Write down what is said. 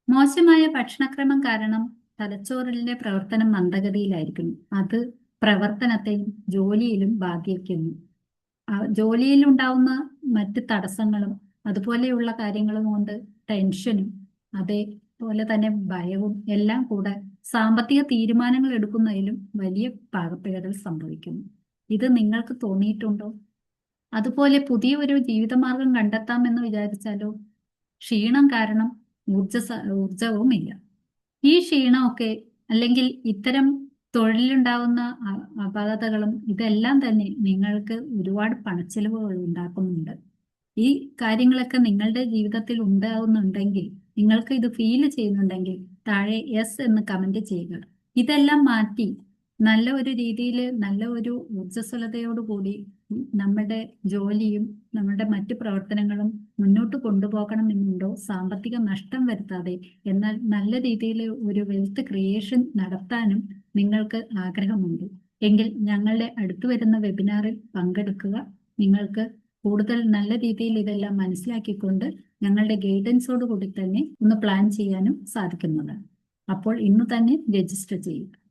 മോശമായ ഭക്ഷണക്രമം കാരണം തലച്ചോറിന്റെ പ്രവർത്തനം മന്ദഗതിയിലായിരിക്കുന്നു. അത് പ്രവർത്തനത്തെയും ജോലിയിലും ബാധിക്കുന്നു. ജോലിയിൽ ഉണ്ടാവുന്ന മറ്റ് തടസ്സങ്ങളും അതുപോലെയുള്ള കാര്യങ്ങളും കൊണ്ട് ടെൻഷനും അതേപോലെ തന്നെ ഭയവും എല്ലാം കൂടെ സാമ്പത്തിക തീരുമാനങ്ങൾ എടുക്കുന്നതിലും വലിയ പാകപ്പിഴകൾ സംഭവിക്കുന്നു. ഇത് നിങ്ങൾക്ക് തോന്നിയിട്ടുണ്ടോ? അതുപോലെ പുതിയ ഒരു ജീവിതമാർഗം കണ്ടെത്താമെന്ന് വിചാരിച്ചാലോ? ക്ഷീണം കാരണം ഊർജവുമില്ല. ഈ ക്ഷീണമൊക്കെ അല്ലെങ്കിൽ ഇത്തരം തൊഴിലുണ്ടാവുന്ന അപാകതകളും ഇതെല്ലാം തന്നെ നിങ്ങൾക്ക് ഒരുപാട് പണച്ചെലവുകൾ ഉണ്ടാക്കുന്നുണ്ട്. ഈ കാര്യങ്ങളൊക്കെ നിങ്ങളുടെ ജീവിതത്തിൽ ഉണ്ടാവുന്നുണ്ടെങ്കിൽ, നിങ്ങൾക്ക് ഇത് ഫീൽ ചെയ്യുന്നുണ്ടെങ്കിൽ താഴെ യെസ് എന്ന് കമന്റ് ചെയ്യുക. ഇതെല്ലാം മാറ്റി നല്ല ഒരു രീതിയിൽ, നല്ല ഒരു ഊർജ്ജസ്വലതയോടുകൂടി നമ്മുടെ ജോലിയും നമ്മുടെ മറ്റു പ്രവർത്തനങ്ങളും മുന്നോട്ട് കൊണ്ടുപോകണമെന്നുണ്ടോ? സാമ്പത്തിക നഷ്ടം വരുത്താതെ എന്നാൽ നല്ല രീതിയിൽ ഒരു വെൽത്ത് ക്രിയേഷൻ നടത്താനും നിങ്ങൾക്ക് ആഗ്രഹമുണ്ട് എങ്കിൽ ഞങ്ങളുടെ അടുത്ത് വരുന്ന വെബിനാറിൽ പങ്കെടുക്കുക. നിങ്ങൾക്ക് കൂടുതൽ നല്ല രീതിയിൽ ഇതെല്ലാം മനസ്സിലാക്കിക്കൊണ്ട് ഞങ്ങളുടെ ഗൈഡൻസോട് കൂടി തന്നെ ഒന്ന് പ്ലാൻ ചെയ്യാനും സാധിക്കുന്നതാണ്. അപ്പോൾ ഇന്ന് തന്നെ രജിസ്റ്റർ ചെയ്യുക.